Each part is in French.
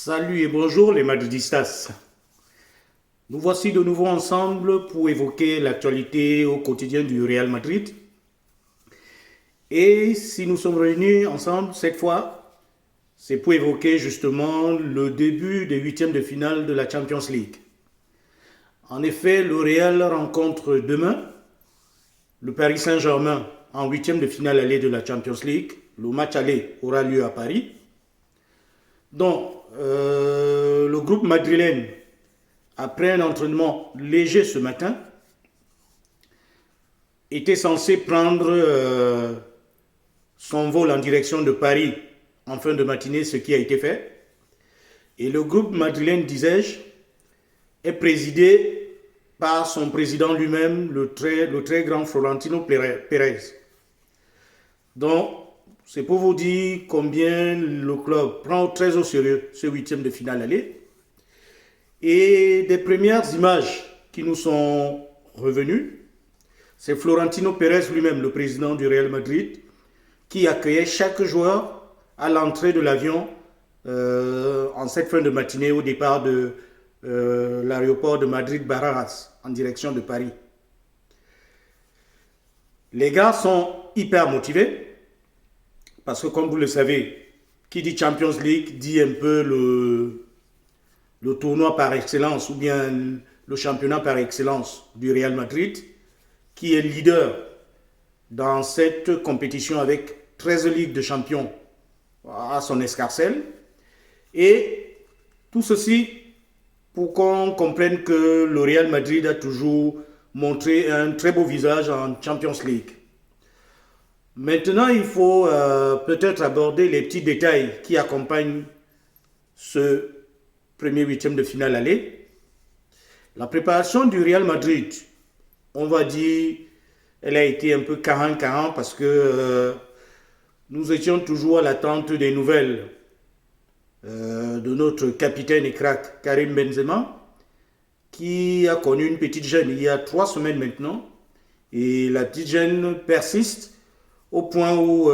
Salut et bonjour les madridistas. Nous voici de nouveau ensemble pour évoquer l'actualité au quotidien du Real Madrid. Et si nous sommes réunis ensemble cette fois, c'est pour évoquer justement le début des huitièmes de finale de la Champions League. En effet, le Real rencontre demain le Paris Saint-Germain en huitième de finale allée de la Champions League. Le match aller aura lieu à Paris. Donc, le groupe madrilène, après un entraînement léger ce matin, était censé prendre son vol en direction de Paris en fin de matinée, ce qui a été fait. Et le groupe madrilène, disais-je, est présidé par son président lui-même, le très grand Florentino Pérez. Donc, c'est pour vous dire combien le club prend très au sérieux ce huitième de finale aller. Et des premières images qui nous sont revenues, c'est Florentino Pérez lui-même, le président du Real Madrid, qui accueillait chaque joueur à l'entrée de l'avion en cette fin de matinée au départ de l'aéroport de Madrid-Barajas en direction de Paris. Les gars sont hyper motivés parce que comme vous le savez, qui dit Champions League dit un peu le tournoi par excellence ou bien le championnat par excellence du Real Madrid, qui est leader dans cette compétition avec 13 ligues de champions à son escarcelle. Et tout ceci pour qu'on comprenne que le Real Madrid a toujours montré un très beau visage en Champions League. Maintenant, il faut peut-être aborder les petits détails qui accompagnent ce premier huitième de finale aller. La préparation du Real Madrid, on va dire, elle a été un peu 40-40 parce que nous étions toujours à l'attente des nouvelles de notre capitaine et crack Karim Benzema, qui a connu une petite gêne il y a 3 semaines maintenant. Et la petite gêne persiste au point où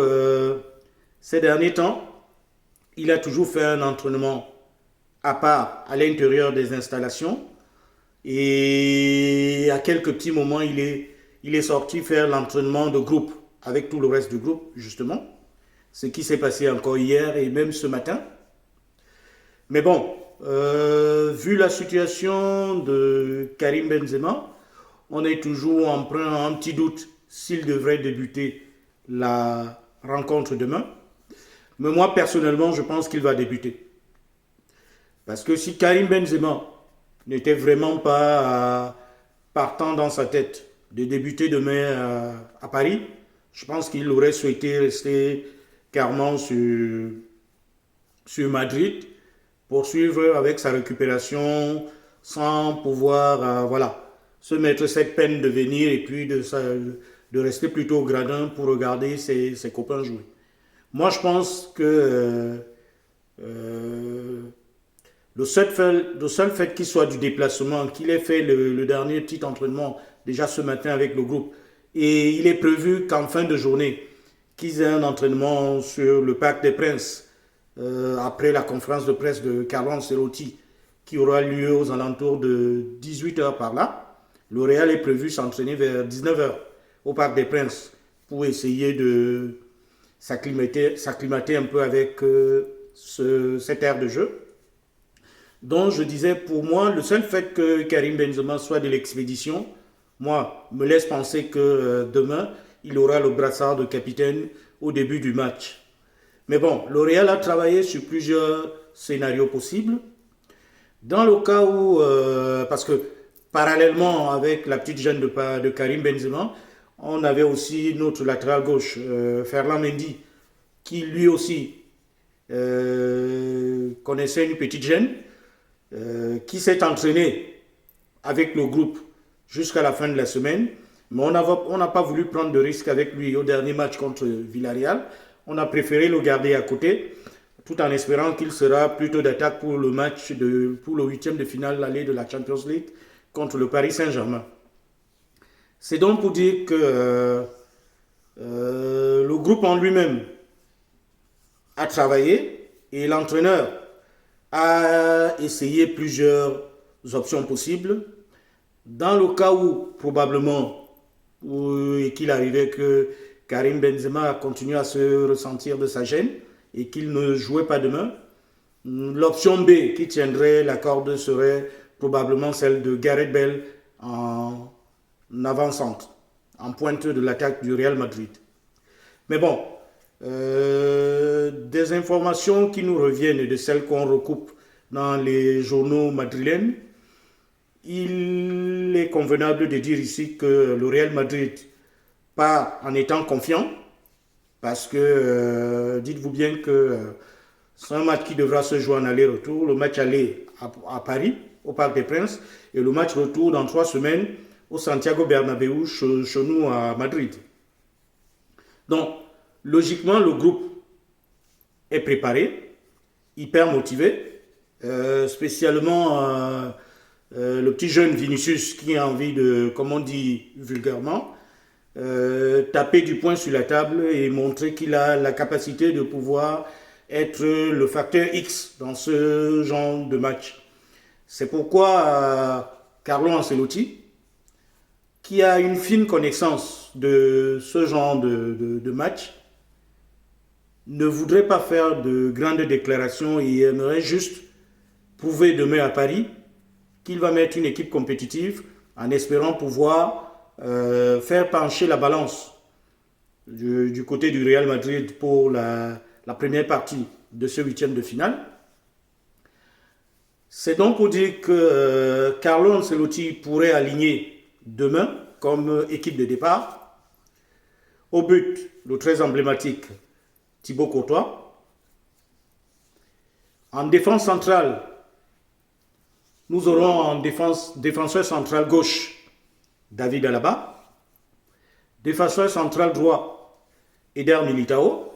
ces derniers temps, il a toujours fait un entraînement à part à l'intérieur des installations. Et à quelques petits moments, il est sorti faire l'entraînement de groupe avec tout le reste du groupe, justement. Ce qui s'est passé encore hier et même ce matin. Mais bon, vu la situation de Karim Benzema, on est toujours emprunt à un petit doute s'il devrait débuter la rencontre demain. Mais moi, personnellement, je pense qu'il va débuter. Parce que si Karim Benzema n'était vraiment pas partant dans sa tête de débuter demain à Paris, je pense qu'il aurait souhaité rester carrément sur Madrid, poursuivre avec sa récupération sans pouvoir se mettre cette peine de venir et puis de rester plutôt au gradin pour regarder ses copains jouer. Moi, je pense que le seul fait qu'il soit du déplacement, qu'il ait fait le dernier petit entraînement déjà ce matin avec le groupe, et il est prévu qu'en fin de journée, qu'ils aient un entraînement sur le Parc des Princes, après la conférence de presse de Carlo Ancelotti, qui aura lieu aux alentours de 18h par là. Le Real est prévu s'entraîner vers 19h au Parc des Princes pour essayer de s'acclimater un peu avec cette aire de jeu. Donc je disais, pour moi, le seul fait que Karim Benzema soit de l'expédition, moi, me laisse penser que demain, il aura le brassard de capitaine au début du match. Mais bon, le Real a travaillé sur plusieurs scénarios possibles. Dans le cas où, parce que parallèlement avec la petite gêne de Karim Benzema, on avait aussi notre latéral gauche, Ferland Mendy, qui lui aussi connaissait une petite gêne, qui s'est entraîné avec le groupe jusqu'à la fin de la semaine. Mais on n'a pas voulu prendre de risque avec lui au dernier match contre Villarreal. On a préféré le garder à côté, tout en espérant qu'il sera plutôt d'attaque pour le match, pour le huitième de finale aller de la Champions League contre le Paris Saint-Germain. C'est donc pour dire que le groupe en lui-même a travaillé et l'entraîneur a essayé plusieurs options possibles. Dans le cas où, probablement, qu'il arrivait que Karim Benzema continue à se ressentir de sa gêne et qu'il ne jouait pas demain, l'option B qui tiendrait la corde serait probablement celle de Gareth Bale en avant-centre, en pointe de l'attaque du Real Madrid. Mais bon, des informations qui nous reviennent de celles qu'on recoupe dans les journaux madrilènes, il est convenable de dire ici que le Real Madrid part en étant confiant, parce que dites-vous bien que c'est un match qui devra se jouer en aller-retour. Le match aller à Paris, au Parc des Princes, et le match retour dans 3 semaines au Santiago Bernabéu, chez nous à Madrid. Donc, logiquement, le groupe est préparé, hyper motivé, spécialement le petit jeune Vinicius qui a envie de, comme on dit vulgairement, taper du poing sur la table et montrer qu'il a la capacité de pouvoir être le facteur X dans ce genre de match. C'est pourquoi Carlo Ancelotti, qui a une fine connaissance de ce genre de match, ne voudrait pas faire de grandes déclarations et aimerait juste prouver demain à Paris qu'il va mettre une équipe compétitive en espérant pouvoir faire pencher la balance du côté du Real Madrid pour la première partie de ce huitième de finale. C'est donc pour dire que Carlo Ancelotti pourrait aligner demain comme équipe de départ. Au but, le très emblématique Thibaut Courtois. En défense centrale, nous aurons en défenseur central gauche David Alaba. Défenseur central droit Eder Militao.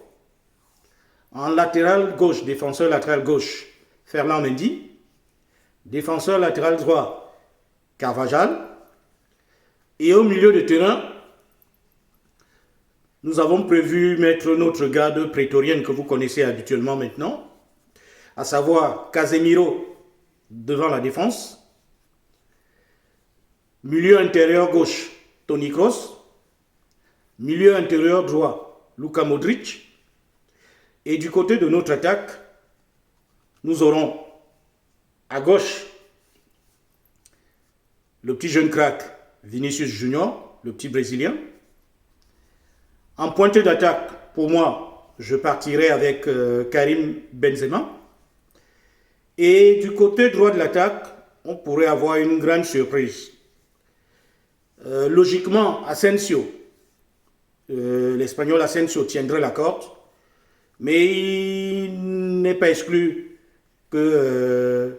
En latéral gauche, défenseur latéral gauche Ferland Mendy. Défenseur latéral droit Carvajal. Et au milieu de terrain, nous avons prévu mettre notre garde prétorienne que vous connaissez habituellement maintenant, à savoir Casemiro devant la défense, milieu intérieur gauche Toni Kroos, milieu intérieur droit Luka Modric, et du côté de notre attaque, nous aurons à gauche le petit jeune crack Vinicius Junior, le petit Brésilien. En pointe d'attaque, pour moi, je partirai avec Karim Benzema. Et du côté droit de l'attaque, on pourrait avoir une grande surprise. Logiquement, Asensio, l'Espagnol Asensio tiendrait la corde, mais il n'est pas exclu que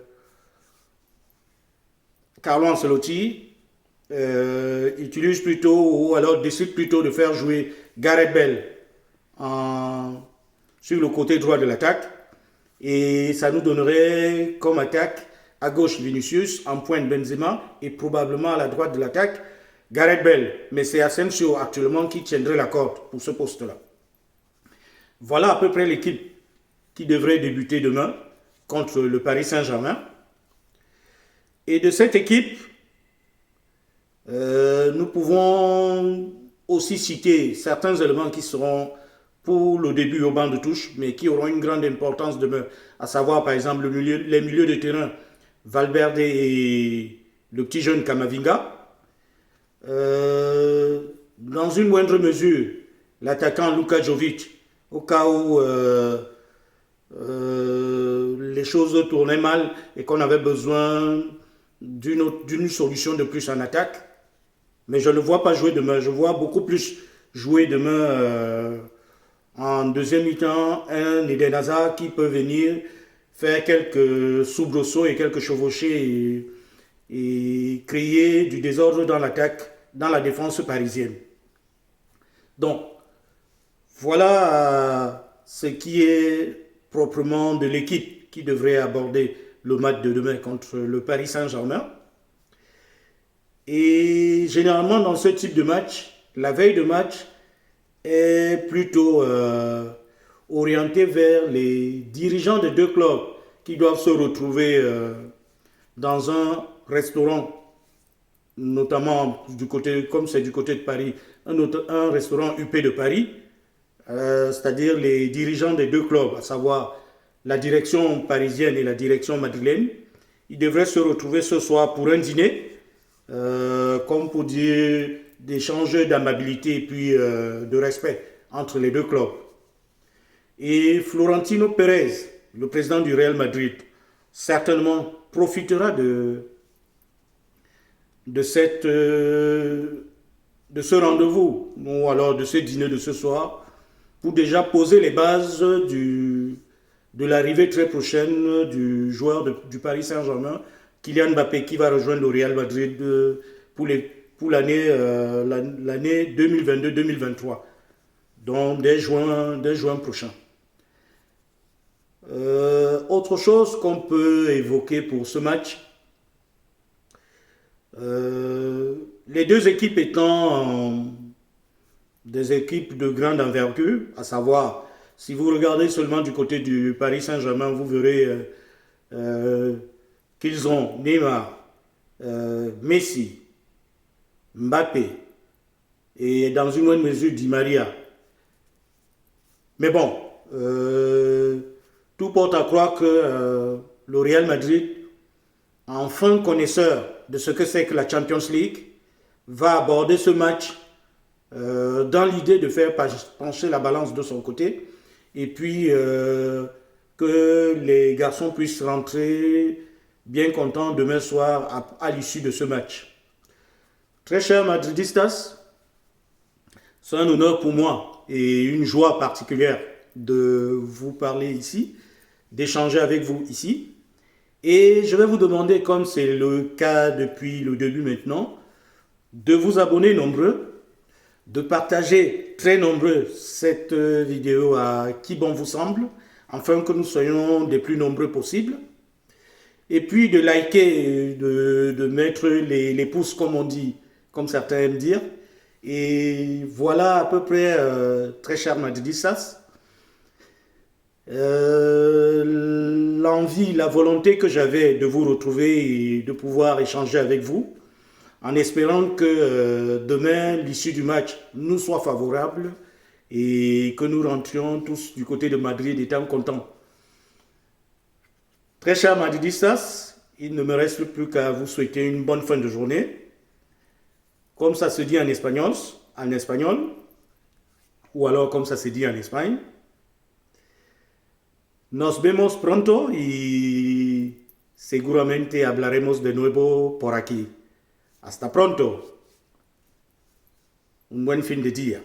Carlo Ancelotti utilise plutôt, ou alors décide plutôt de faire jouer Gareth Bale sur le côté droit de l'attaque, et ça nous donnerait comme attaque à gauche Vinicius, en pointe Benzema, et probablement à la droite de l'attaque Gareth Bale. Mais c'est Asensio actuellement qui tiendrait la corde pour ce poste-là. Voilà à peu près l'équipe qui devrait débuter demain contre le Paris Saint-Germain. Et de cette équipe, nous pouvons aussi citer certains éléments qui seront pour le début au banc de touche, mais qui auront une grande importance demain, à savoir par exemple les milieux de terrain, Valverde et le petit jeune Camavinga. Dans une moindre mesure, l'attaquant Luka Jovic, au cas où les choses tournaient mal et qu'on avait besoin d'une solution de plus en attaque. Mais je ne le vois pas jouer demain. Je vois beaucoup plus jouer demain en deuxième mi-temps un Eden Hazard qui peut venir faire quelques soubresauts et quelques chevauchés et créer du désordre dans l'attaque, dans la défense parisienne. Donc, voilà ce qui est proprement de l'équipe qui devrait aborder le match de demain contre le Paris Saint-Germain. Et généralement, dans ce type de match, la veille de match est plutôt orientée vers les dirigeants des deux clubs qui doivent se retrouver dans un restaurant, notamment du côté, comme c'est du côté de Paris, un restaurant UP de Paris, c'est-à-dire les dirigeants des deux clubs, à savoir la direction parisienne et la direction madrilène, ils devraient se retrouver ce soir pour un dîner, comme pour dire d'échange d'amabilité et puis de respect entre les deux clubs. Et Florentino Pérez, le président du Real Madrid, certainement profitera de ce rendez-vous, ou alors de ce dîner de ce soir, pour déjà poser les bases de l'arrivée très prochaine du joueur du Paris Saint-Germain, Kylian Mbappé, qui va rejoindre le Real Madrid pour l'année 2022-2023, donc dès juin prochain. Autre chose qu'on peut évoquer pour ce match, les deux équipes étant des équipes de grande envergure, à savoir, si vous regardez seulement du côté du Paris Saint-Germain, vous verrez qu'ils ont Neymar, Messi, Mbappé et dans une moindre mesure Di Maria. Mais bon, tout porte à croire que le Real Madrid, enfin connaisseur de ce que c'est que la Champions League, va aborder ce match dans l'idée de faire pencher la balance de son côté et puis que les garçons puissent rentrer bien contents demain soir à l'issue de ce match. Très chers madridistas, c'est un honneur pour moi et une joie particulière de vous parler ici, d'échanger avec vous ici. Et je vais vous demander, comme c'est le cas depuis le début maintenant, de vous abonner nombreux, de partager très nombreux cette vidéo à qui bon vous semble, afin que nous soyons des plus nombreux possibles. Et puis de liker, de mettre les pouces comme on dit, comme certains aiment dire. Et voilà à peu près, très cher Madridistas, l'envie, la volonté que j'avais de vous retrouver et de pouvoir échanger avec vous, en espérant que demain, l'issue du match nous soit favorable et que nous rentrions tous du côté de Madrid étant contents. Très chers Madridistas, il ne me reste plus qu'à vous souhaiter une bonne fin de journée. Comme ça se dit en espagnol, ou alors comme ça se dit en Espagne. Nos vemos pronto y seguramente hablaremos de nuevo por aquí. Hasta pronto. Un buen fin de día.